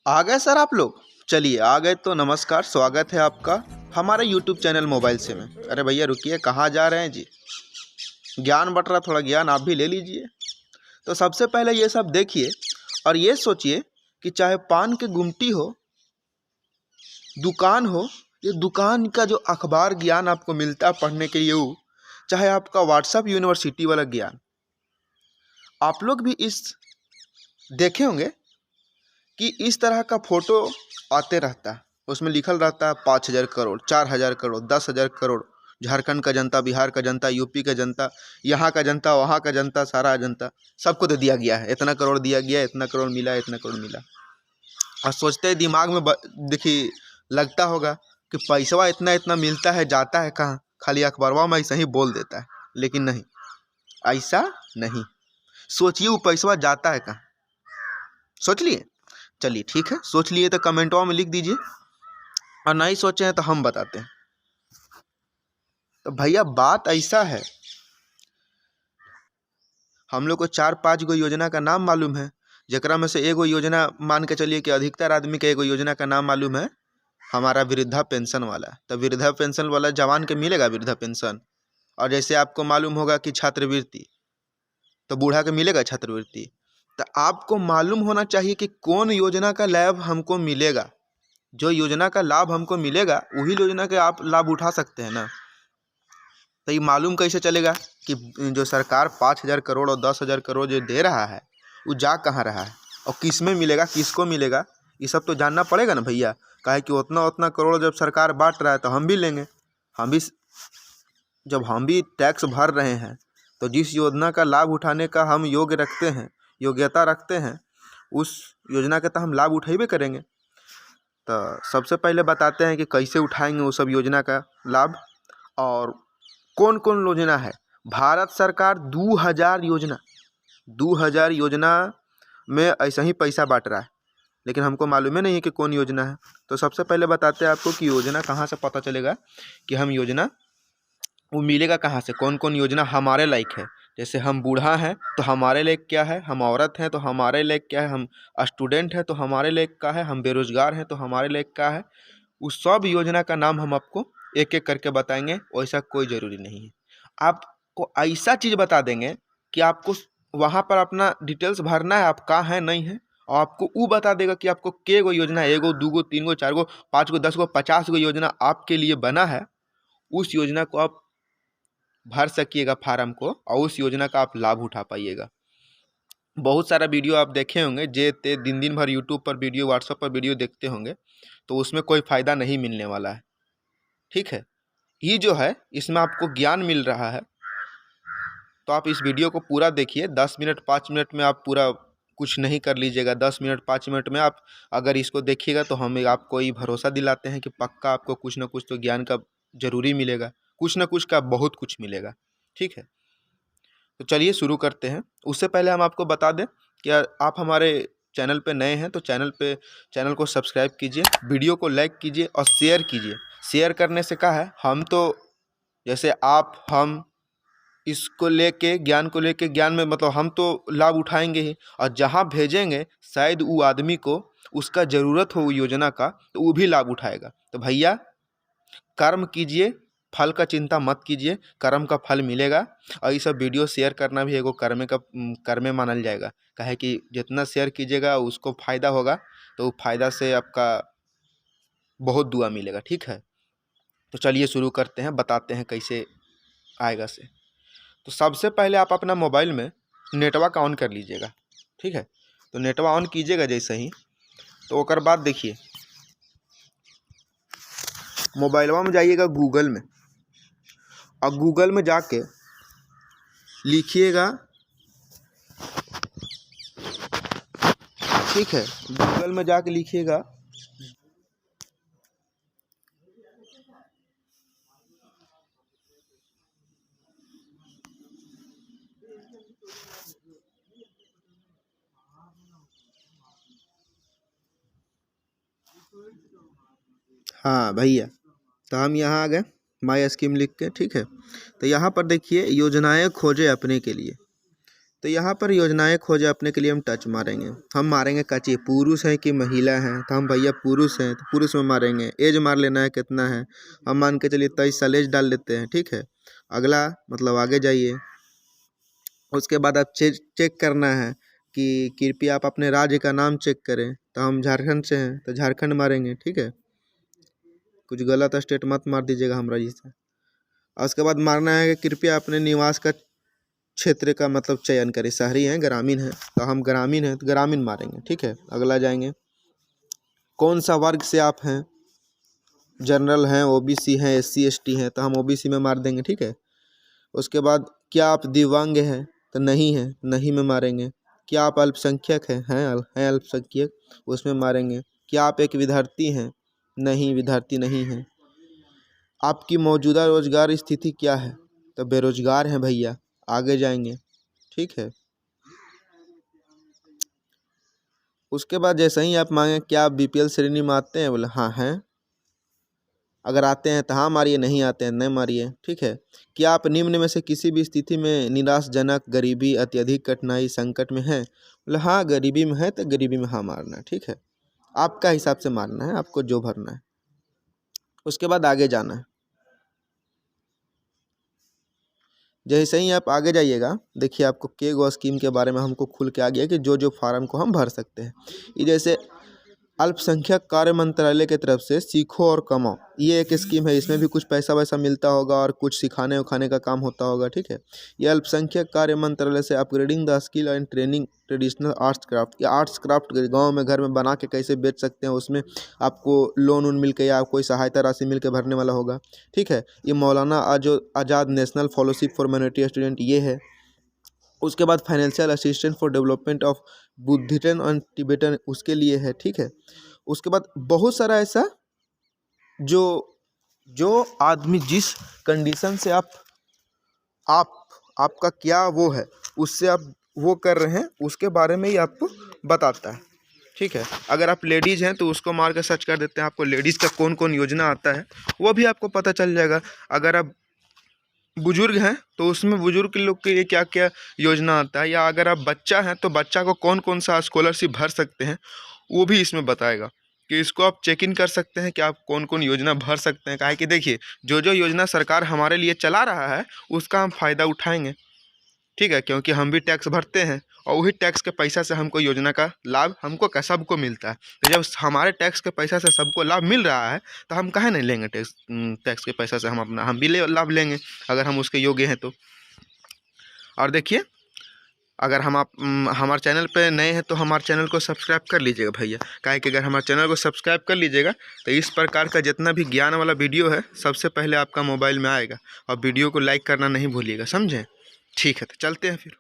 आ गए सर आप लोग। चलिए आ गए तो नमस्कार, स्वागत है आपका हमारे YouTube चैनल मोबाइल से में। अरे भैया रुकिए, कहाँ जा रहे हैं जी? ज्ञान बट रहा, थोड़ा ज्ञान आप भी ले लीजिए। तो सबसे पहले ये सब देखिए और ये सोचिए कि चाहे पान की गुमटी हो, दुकान हो, ये दुकान का जो अखबार ज्ञान आपको मिलता है पढ़ने के लिए वो, चाहे आपका व्हाट्सएप यूनिवर्सिटी वाला ज्ञान, आप लोग भी इस देखे होंगे कि इस तरह का फोटो आते रहता है। उसमें लिखल रहता है 5,000 करोड़, 4,000 करोड़, 10,000 करोड़, झारखंड का जनता, बिहार का जनता, यूपी का जनता, यहाँ का जनता, वहाँ का जनता, सारा जनता, सबको तो दिया गया है, इतना करोड़ दिया गया, इतना करोड़ मिला, इतना करोड़ मिला। और सोचते हैं दिमाग में देखिए लगता होगा कि पैसा इतना इतना मिलता है, जाता है कहाँ? खाली अखबारवा में ऐसा ही बोल देता है। लेकिन नहीं, ऐसा नहीं। सोचिए वो पैसा जाता है कहाँ, सोच लिए? चलिए ठीक है, सोच लिए तो कमेंटों में लिख दीजिए, और नहीं सोचे हैं तो हम बताते हैं। तो भैया बात ऐसा है, हम लोग को 4-5 गो योजना का नाम मालूम है, जकरा में से एगो योजना मान के चलिए कि अधिकतर आदमी के एगो योजना का नाम मालूम है, हमारा वृद्धा पेंशन वाला। तो वृद्धा पेंशन वाला जवान के मिलेगा वृद्धा पेंशन। और जैसे आपको मालूम होगा कि छात्रवृत्ति, तो बूढ़ा के मिलेगा छात्रवृत्ति। तो आपको मालूम होना चाहिए कि कौन योजना का लाभ हमको मिलेगा। जो योजना का लाभ हमको मिलेगा वही योजना के आप लाभ उठा सकते हैं ना। तो ये मालूम कैसे चलेगा कि जो सरकार 5,000 करोड़ और 10,000 करोड़ जो दे रहा है वो जा कहाँ रहा है और किस में मिलेगा, किसको मिलेगा? ये सब तो जानना पड़ेगा ना भैया। काहे कि उतना उतना करोड़ जब सरकार बांट रहा है तो हम भी लेंगे। हम भी जब हम भी टैक्स भर रहे हैं तो जिस योजना का लाभ उठाने का हम योग्यता रखते हैं, उस योजना का तो हम लाभ उठेबे करेंगे। तो सबसे पहले बताते हैं कि कैसे उठाएंगे वो सब योजना का लाभ और कौन कौन योजना है। भारत सरकार 2,000 योजना में ऐसा ही पैसा बांट रहा है, लेकिन हमको मालूम ही नहीं है कि कौन योजना है। तो सबसे पहले बताते हैं आपको कि योजना कहाँ से पता चलेगा कि हम योजना वो मिलेगा कहाँ से, कौन कौन योजना हमारे लायक है। जैसे हम बूढ़ा हैं तो हमारे लायक क्या है, हम औरत हैं तो हमारे लायक क्या है, हम स्टूडेंट हैं तो हमारे लायक क्या है, हम बेरोजगार हैं तो हमारे लायक क्या है। उस सब योजना का नाम हम आपको एक एक करके बताएंगे, वैसा कोई ज़रूरी नहीं है। आपको ऐसा चीज़ बता देंगे कि आपको वहाँ पर अपना डिटेल्स भरना है, आप कहाँ हैं नहीं है, और आपको वो बता देगा कि आपको के गो योजना, एगो, दूगो, 3 गो, 4 गो, 5 गो, 10 गो, 50 गो योजना आपके लिए बना है। उस योजना को आप भर सकिएगा फार्म को, और उस योजना का आप लाभ उठा पाइएगा। बहुत सारा वीडियो आप देखे होंगे, जे ते दिन दिन भर यूट्यूब पर वीडियो, व्हाट्सएप पर वीडियो देखते होंगे, तो उसमें कोई फ़ायदा नहीं मिलने वाला है। ठीक है, ये जो है इसमें आपको ज्ञान मिल रहा है, तो आप इस वीडियो को पूरा देखिए। 10 मिनट 5 मिनट में आप पूरा कुछ नहीं कर लीजिएगा। 10 मिनट 5 मिनट में आप अगर इसको देखिएगा तो हम आपको ये भरोसा दिलाते हैं कि पक्का आपको कुछ ना कुछ तो ज्ञान का ज़रूरी मिलेगा, कुछ ना कुछ का बहुत कुछ मिलेगा। ठीक है, तो चलिए शुरू करते हैं। उससे पहले हम आपको बता दें कि आप हमारे चैनल पे नए हैं तो चैनल को सब्सक्राइब कीजिए, वीडियो को लाइक कीजिए और शेयर कीजिए। शेयर करने से क्या है, हम तो जैसे आप हम इसको लेके ज्ञान में मतलब हम तो लाभ उठाएंगे ही, और जहाँ भेजेंगे शायद वो आदमी को उसका ज़रूरत हो वो योजना का, तो वो भी लाभ उठाएगा। तो भैया कर्म कीजिए, फल का चिंता मत कीजिए, कर्म का फल मिलेगा। और ये सब वीडियो शेयर करना भी एगो कर्मे मानल जाएगा। काहे कि जितना शेयर कीजिएगा उसको फ़ायदा होगा, तो वो फ़ायदा से आपका बहुत दुआ मिलेगा। ठीक है, तो चलिए शुरू करते हैं, बताते हैं कैसे आएगा से। तो सबसे पहले आप अपना मोबाइल में नेटवर्क ऑन कर लीजिएगा। ठीक है, तो नेटवर्क ऑन कीजिएगा जैसे ही, तो ओकर बाद देखिए मोबाइलवा में जाइएगा गूगल में, और गूगल में जाके लिखिएगा, ठीक है, गूगल में जाके लिखिएगा हाँ भैया, तो हम यहाँ आ गए माई स्कीम लिख के। ठीक है, तो यहाँ पर देखिए योजनाएं खोजे अपने के लिए। तो यहाँ पर योजनाएं खोजे अपने के लिए हम टच मारेंगे। हम मारेंगे कच्ची, पुरुष है कि महिला है, तो हम भैया पुरुष हैं तो पुरुष में मारेंगे। एज मार लेना है कितना है, हम मान के चलिए 23 साल एज डाल लेते हैं, ठीक है। अगला मतलब आगे जाइए। उसके बाद आप चेक करना है कि कृपया आप अपने राज्य का नाम चेक करें, तो हम झारखंड से हैं तो झारखंड मारेंगे, ठीक है। कुछ गलत स्टेट मत मार दीजिएगा हमरा जी से। और उसके बाद मारना है कि कृपया अपने निवास का क्षेत्र का मतलब चयन करें, शहरी हैं ग्रामीण है, तो हम ग्रामीण हैं तो ग्रामीण मारेंगे, ठीक है। अगला जाएंगे, कौन सा वर्ग से आप हैं, जनरल हैं, ओबीसी हैं, एससी एसटी हैं, तो हम ओबीसी में मार देंगे, ठीक है। उसके बाद क्या आप दिव्यांग हैं, तो नहीं है, नहीं में मारेंगे। क्या आप अल्पसंख्यक हैं अल्पसंख्यक, उसमें मारेंगे। क्या आप एक विद्यार्थी हैं, नहीं विद्यार्थी नहीं है। आपकी मौजूदा रोजगार स्थिति क्या है, तो बेरोजगार हैं भैया। आगे जाएंगे, ठीक है। उसके बाद जैसे ही आप मांगे क्या आप बीपीएल श्रेणी में आते हैं, बोले हाँ हैं। अगर आते हैं तो हाँ मारिए, नहीं आते हैं नहीं मारिए, ठीक है। क्या आप निम्न में से किसी भी स्थिति में निराशजनक, गरीबी, अत्यधिक कठिनाई, संकट में हैं, बोले हाँ गरीबी में है तो गरीबी में हाँ मारना है, ठीक है। आपका हिसाब से मारना है, आपको जो भरना है। उसके बाद आगे जाना है। जैसे ही आप आगे जाइएगा, देखिए आपको के गो स्कीम के बारे में हमको खुल के आ गया कि जो जो फार्म को हम भर सकते हैं। ये जैसे अल्पसंख्यक कार्य मंत्रालय की तरफ से सीखो और कमाओ, ये एक स्कीम है। इसमें भी कुछ पैसा वैसा मिलता होगा और कुछ सिखाने उखाने का काम होता होगा, ठीक है। ये अल्पसंख्यक कार्य मंत्रालय से upgrading the skill and training traditional arts craft, या आर्ट्स क्राफ्ट गाँव में घर में बना के कैसे बेच सकते हैं, उसमें आपको लोन मिल के या कोई सहायता राशि मिल के भरने वाला होगा, ठीक है। ये Maulana Azad national fellowship for minority student ये है। उसके बाद financial assistant for development of बुद्धिजन एंड टिबेटन, उसके लिए है, ठीक है। उसके बाद बहुत सारा ऐसा जो जो आदमी जिस कंडीशन से आपका क्या वो है, उससे आप वो कर रहे हैं, उसके बारे में ही आपको बताता है, ठीक है। अगर आप लेडीज़ हैं तो उसको मार के सर्च कर देते हैं, आपको लेडीज़ का कौन कौन योजना आता है वो भी आपको पता चल जाएगा। अगर आप बुजुर्ग हैं तो उसमें बुजुर्ग के लोग के लिए क्या क्या योजना आता है, या अगर आप बच्चा हैं तो बच्चा को कौन कौन सा स्कॉलरशिप भर सकते हैं, वो भी इसमें बताएगा। कि इसको आप चेक इन कर सकते हैं कि आप कौन कौन योजना भर सकते हैं। काहे कि देखिए जो जो योजना सरकार हमारे लिए चला रहा है उसका हम फ़ायदा उठाएंगे, ठीक है, क्योंकि हम भी टैक्स भरते हैं और वही टैक्स के पैसा से हमको योजना का लाभ हमको का सबको मिलता है। तो जब हमारे टैक्स के पैसा से सबको लाभ मिल रहा है तो हम काहे नहीं लेंगे टैक्स के पैसा से, हम भी लाभ लेंगे अगर हम उसके योग्य हैं तो। और देखिए अगर हमारे चैनल पे नए हैं तो हमारे चैनल को सब्सक्राइब कर लीजिएगा भैया। काहे कि अगर हमारे चैनल को सब्सक्राइब कर लीजिएगा तो इस प्रकार का जितना भी ज्ञान वाला वीडियो है सबसे पहले आपका मोबाइल में आएगा। और वीडियो को लाइक करना नहीं भूलिएगा, समझें। ठीक है तो चलते हैं फिर।